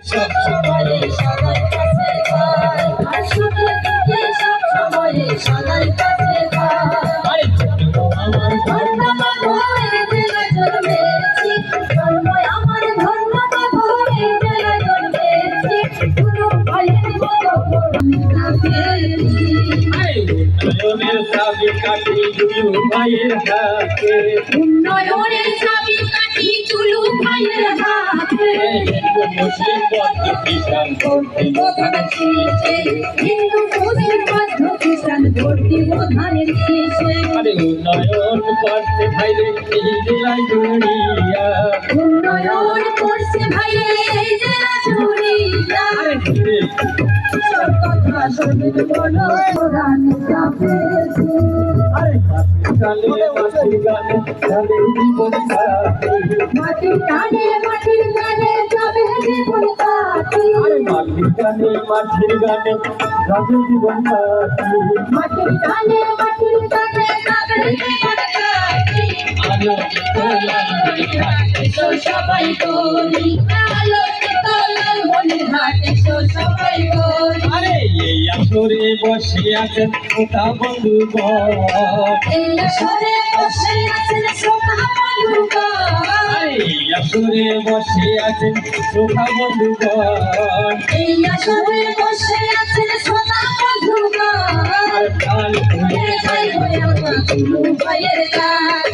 সব সময় সদাই কাছে পাই আর সুখে দুঃখে সব সময় সদাই কাছে পাই আমার ধর্ম মাগোরে জেলায় জন্মেছি ধর্ম আমার ধর্ম মাগোরে জেলায় জন্মেছি কোনো ভাইয়ের মতো না পেয়েছি উন্নয়নের চাবিকাঠি দুলু ভাইয়ের হাতে উন্নয়নের চাবিকাঠি দুলু ভাইয়ের হাতে মুসলিম বৌদ্ধ খ্রিস্টান প্রধানের শীর্ষে হিন্দু মুসলিম বৌদ্ধ খ্রিস্টান ভর্তি প্রধানের শীর্ষে আরে উন্নয়ন করতে ভাইরে এই জেলায় জুড়িয়া উন্নয়ন করছে ভাইরে এই জেলা জুড়িয়া আরে ঘুরে সব কথা শোনেন বলো কোরআন কাঁপেছে আরে মাটির গানে গানে জীবন মাটির টানে যাবে জীবন কাটে আরে মাটির গানে গানে জীবন মাটির টানে যাবে জীবন কাটে এসো সবাই বলি আলোকিত লালমনির হাট এসো সবাই বলি আরে এই আসরে বসে আছেন ওটা বন্ধুগণ এই আসরে বসে আছেন শ্রোতা বন্ধুগণ আরে এই আসরে বসে আছেন ওটা বন্ধুগণ এই আসরে বসে আছেন শ্রোতা বন্ধুগণ আর কাল ভুলে খাই হয়ে আপনার দুলু ভাইয়ের গান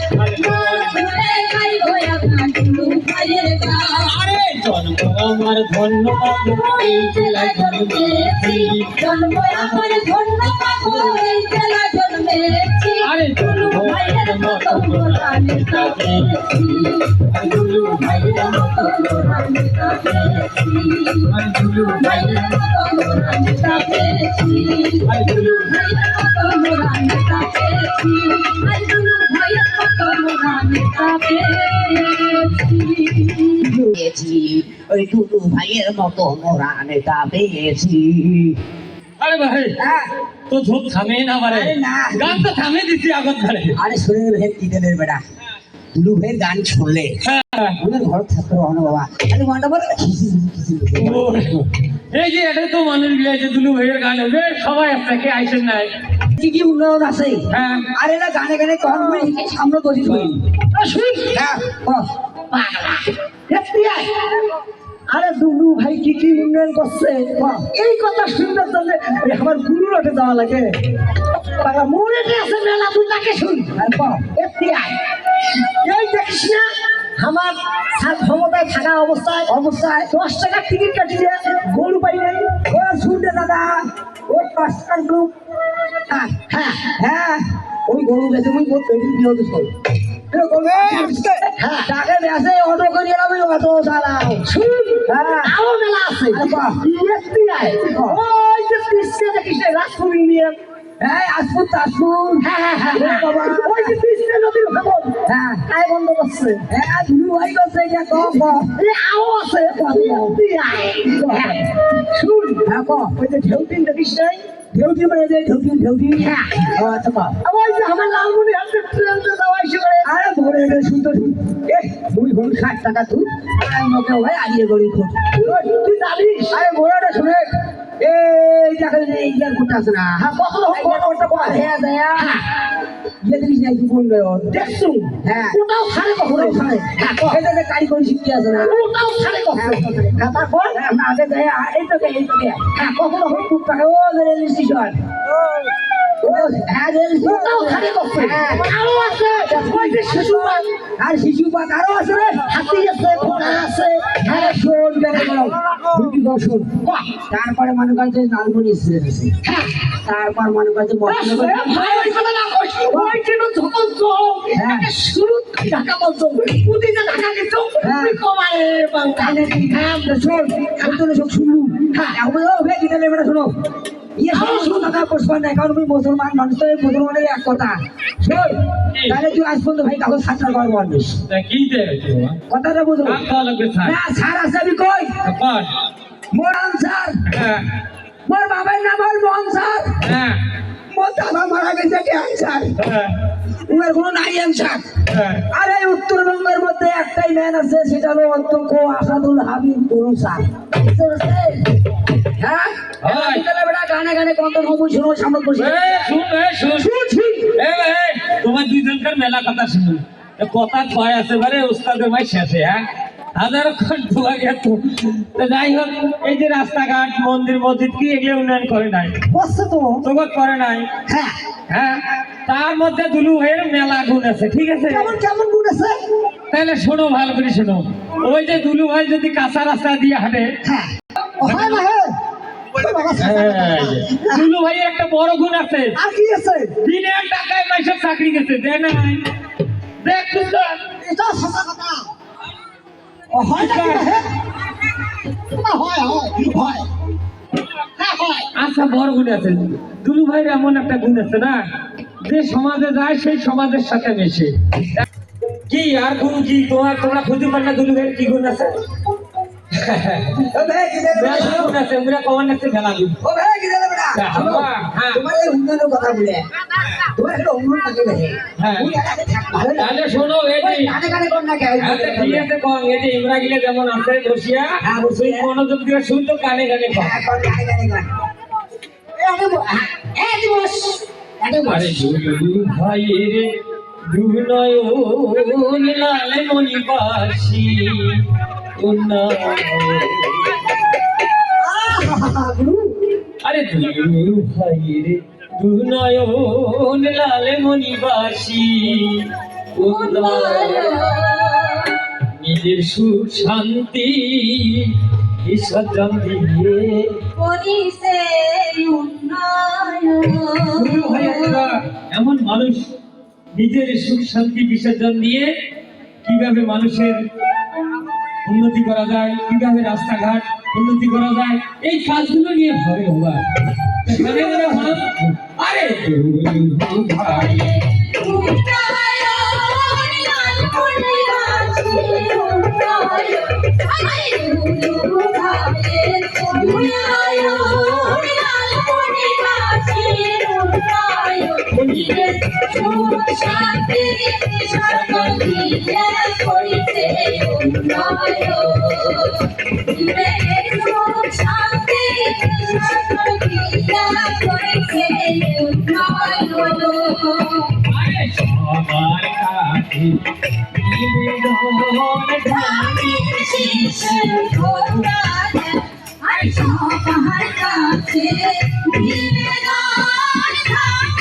মন ভুলে খাই হয়ে আপনার দুলু ভাইয়ের গান আরে জন্ম আমার ধন্যবাদ এই জেলায় জন্মেছি জন্ম আমার ধন্য পাবো এই জেলায় জন্মেছি আরে দুলু ভাইয়ের মতো কোরআনের কাপেছি দুলু ভাইয়ের মতো কোরআনের কাপেছি দুলু ভাইয়ের মতো কোরআনের কাপেছি দুলু ভাইয়ের মতো কোরআনের কাপেছি দুলু ভাইয়ের মতো কোরআনের কাপেছি ওই দুলু ভাইয়ের মতো মোরা নেতা পেয়েছি। আরে ভাই তো ঝোঁক থামে না পারে আরে না। গান তো থামে দিছি আগত ধারে আরে শুনে ভেদ দিদের বেটা দুলু ভাইয়ের গান শুনলে ওদের ঘর থাকতে হবে বাবা আরে গানটা বলে এই যে এটা তো মানুষ গিয়ে যে দুলু ভাইয়ের গান হবে সবাই আপনাকে আইসেন নাই কি কি উন্নয়ন আছে হ্যাঁ আরে না গানে গানে কম করে সামনে বসি শুনি শুন হ্যাঁ আরে দুলু ভাই কি কি উন্নয়ন করছে এই কথা শুনবার জন্য আমার গুরু রটে যাওয়া লাগে মনে আছে মেলা তুই তাকে শুন এই দেখিস না আমার ক্ষমতায় থাকা অবস্থায় 10 টাকা টিকিট কাটি দিয়ে গরু পাই নাই ও শুনতে দাদা ওই 5 টাকার গ্রুপ হ্যাঁ হ্যাঁ ওই গরু বেঁচে ওই বিরোধ করি টাকা বেঁচে অটো করে আমি অটো চালাও আরো মেলা আছে ওই যে পিসকে দেখিস রাজপুর ইউনিয়ন হ্যাঁ আসপুর তাসপুর বাবা ওই যে পিসকে নদীর খবর তাই বন্ধ করছে দুলু ভাই করছে এটা কম আরো আছে শুন ওই যে ঢেউটিন দেখিস নাই ঢেউটি মানে যে ঢেউটি ওই যে আমার লালমনি হাতে ট্রেনতে যাওয়া এসে করে আরে ভরে রে সুন্দর দুই ঘন্টা 60 টাকা তুই আর নকে ভাই আগিয়ে গড়ি খোঁজ তুই জানিস আরে বড়টা শুনে এই দেখেন এই ইয়ার কোটা আছে না হ্যাঁ কত কোটা কোটা হ্যাঁ দেয়া ये देखिस না কি কোন গয় দেখছু হ্যাঁ কোটাও ছাড়ে কখনো ছাড়ে এটা যে কারিগরি শিখতে আছে না কোটাও ছাড়ে কখনো হ্যাঁ তারপর আগে দেয়া এই তো হ্যাঁ কখনো হই টুক টাকা ও রেল স্টেশন হ্যাঁ রেল কোটাও ছাড়ে কখনো আরো আছে ওই যে শিশুপাত আরো আছে রে হাতি আছে ঘোড়া আছে হ্যাঁ শোন গেলে বলো দুটি দর্শন তারপরে মনে করছে লালমনি এসেছে তারপর মনে করছে মহানগর ওই জন্য যখন শুরু ঢাকা বলছো উদি যে ঢাকা গেছো কমারে বাংলাদেশ হ্যাঁ শোন আমি তো সব শুনলু হ্যাঁ এখন হয়ে গেলে বেটা শোনো ইয়ে শুনো কথা পুষ্পা না কারণ আমি মুসলমান মানুষ তো মুসলমানের এক কথা শোন তাহলে তুই আজ পর্যন্ত ভাই কাগজ সাতটা কর বলিস কি দেয় কথাটা বুঝো না স্যার আছে আমি কই মোর আনসার মোর বাবার নাম হল মোহন স্যার মোর দাদা মারা গেছে ক্যান্সার উনার কোনো নাই আনসার আর এই উত্তরবঙ্গের মধ্যে একটাই ম্যান আছে সেটা হলো অধ্যক্ষ আসাদুল হাবিব তরুণ স্যার হ্যাঁ হয়। বিকালে বেড়া গানে গানে কত নবুই শুনো সামনে বসে শুন তোমার দুইজনকার মেলা কথা শুনুন কথা কয় আছে বারে ওস্তাদের মাই শেষে হ্যাঁ হাজারো তোমাকে যাই হোক এই যে রাস্তাঘাট মন্দির মসজিদ কি এগুলো উন্নয়ন করে নাই বসছে তো জগৎ করে নাই হ্যাঁ হ্যাঁ তার মধ্যে দুলু ভাইয়ের মেলা গুণ আছে ঠিক আছে কেমন কেমন গুণ আছে তাহলে শোনো ভালো করে শোনো ওই যে দুলু ভাই যদি কাঁচা রাস্তা দিয়ে হাঁটে হ্যাঁ হয় না হ্যাঁ দুলু ভাইয়ের একটা বড় গুণ আছে আর কি আছে দিনের টাকায় মাইসের চাকরি গেছে দেয় নাই দেখ তুই এটা সঁচা কথা হয় না হ্যাঁ হয় হয় হয় হ্যাঁ হয় আচ্ছা বড় গুণ আছে দুলু ভাইয়ের এমন একটা গুণ আছে না যে সমাজে যায় সেই সমাজের সাথে মেশে কি আর গুণ কি তোমরা খুঁজে পান না দুলু ভাইয়ের কি গুণ আছে ও ভাই কি দেবে বেশ গুণ আছে আমরা কমান আছে মেলা গুণ ও ভাই কি দেবে না হ্যাঁ তোমার এই উন্নয়নের কথা বলে তোমার একটা উন্নয়ন থাকে ভাই হ্যাঁ তুমি একাকে থাক ভালো না তাহলে শোনো এই যে গানে গানে কর না কে আচ্ছা ঠিক আছে কম এই যে ইমরা গিলে যেমন আছে বসিয়া হ্যাঁ, বসিয়া। তুই মনোযোগ দিয়ে শুনতো কানে কানে কম হ্যাঁ কর গানে গানে কর এই বস এটা বস আরে দুলু ভাইয়ের দুনয়ন লালে মনিবাসী আরে দুলু ভাইয়ের দুনয়ন লালে মনিবাসী নিজের সুখ শান্তি ঈশ্বর জম দিয়ে করিছে উন্নয়ন দুলু ভাই একটা এমন মানুষ নিজের সুখ শান্তি বিসর্জন দিয়ে কিভাবে মানুষের উন্নতি করা যায় কিভাবে রাস্তাঘাট উন্নতি করা যায় এই কাজগুলো নিয়ে ভাবে বাবা এখানে যারা ভালো আরে দুলু ভাই আরে সবার কাছে নিবেদন জানি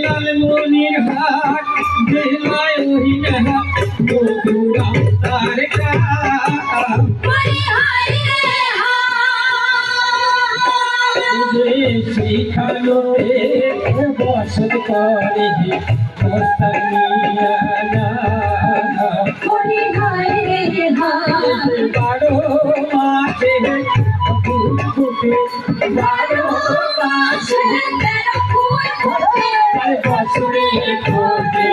লাল মনির হাট বেলায় ওহিনা মধুরা তার কাম শিখানো বসত করে মস্তানিয়ানা বারো মাসে ফুটে বারো মাসে বছরে ফুটে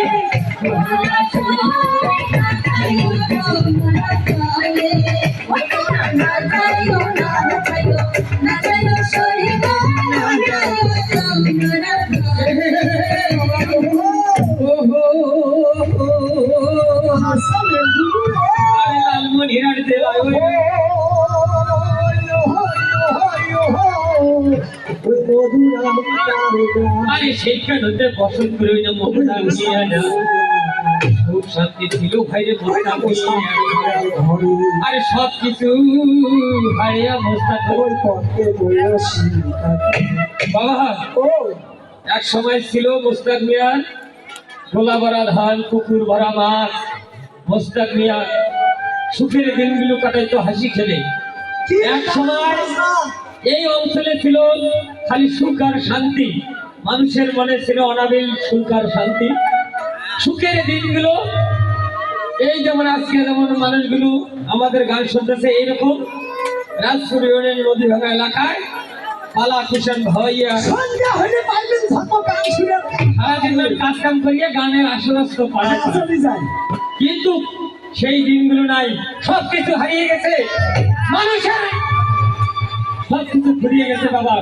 লালমনির হাট জেলায় আরে সেইখান হতে বসত করে ওই না মমতা নিয়ে না খুব শান্তি ছিল ভাইরে মোস্তাক আরে সব কিছু হারিয়া মোস্তাক বাবা এক সময় ছিল মোস্তাক মিয়ার গোলা ভরা ধান পুকুর ভরা মাছ মোস্তাক মিয়া সুখের দিনগুলো কাটাইতো হাসি খেলে এক সময় এই অঞ্চলে ছিল খালি সুখ আর শান্তি মানুষের মনে ছিল অনাবিল সুখ আর শান্তি সুখের দিনগুলো এই যেমন আজকে যেমন মানুষগুলো আমাদের গান শুনতেছে এইরকম রাজপুর ইউনিয়ন নদী ভাঙা এলাকায় পালা কিষান ভাইয়া সন্ধ্যা হলে পারবেন ধর্ম গান শুনে সারাদিন কাজ কাম করিয়া গানের আসরস্ত পাড়ায় চলে যায় কিন্তু সেই দিনগুলো নাই সবকিছু হারিয়ে গেছে মানুষের সবকিছু ফুরিয়ে গেছে বাবা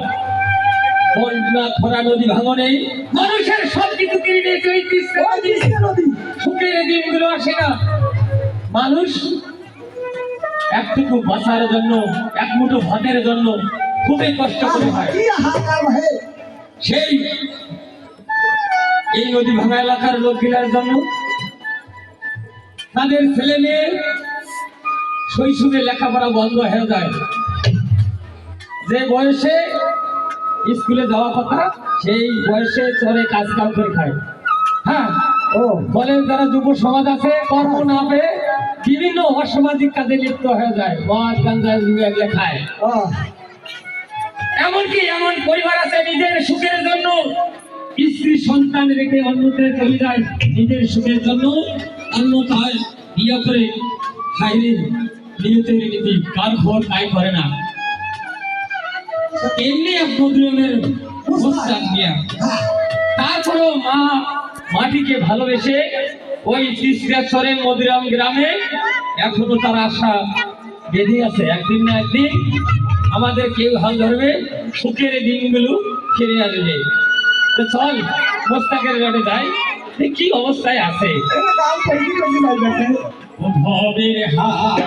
বন্যা খরা নদী ভাঙনে মানুষের সব কিছু কিনে নিয়েছে ওই তিস্তা নদী। নদী সুখের দিনগুলো আসে না, মানুষ একটুকু বাঁচার জন্য, এক মুঠো ভাতের জন্য খুবই কষ্ট করে হয়। কি হাহাকার ভাই সেই এই নদী ভাঙা এলাকার লোকগুলার জন্য তাদের ছেলে মেয়ে শৈশবে লেখাপড়া বন্ধ হয়ে যায়। যে বয়সে স্কুলে যাওয়া কথা সেই বয়সে চরে কাজ কাম করে খায়। হ্যাঁ, ও ফলে যারা যুব সমাজ আছে কর্ম না পেয়ে বিভিন্ন অসামাজিক কাজে লিপ্ত হয়ে যায়, মদ গাঞ্জা এগুলো খায়। ও এমনকি এমন পরিবার আছে নিজের সুখের জন্য স্ত্রী সন্তান রেখে অন্যত্রে চলে যায়, নিজের সুখের জন্য অন্যথায় বিয়ে করে খাইলে নিয়তের নীতি কার খবর তাই করে না। এমনি এক মধুরমের প্রস্তাব নিয়ে তারপরেও মা মাটিকে ভালোবেসে ওই তিস্তাচরের মধুরাম গ্রামে এখনো তার আশা বেঁধে আছে, একদিন না একদিন আমাদের কেউ হাল ধরবে, সুখের দিনগুলো ফিরে আসবে। তো চল মোস্তাকের ঘাটে যাই, কি অবস্থায় আছে। এটা গান পড়ি করতে লাগবে ও ভবের হাত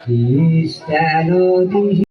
তিস্তা নদী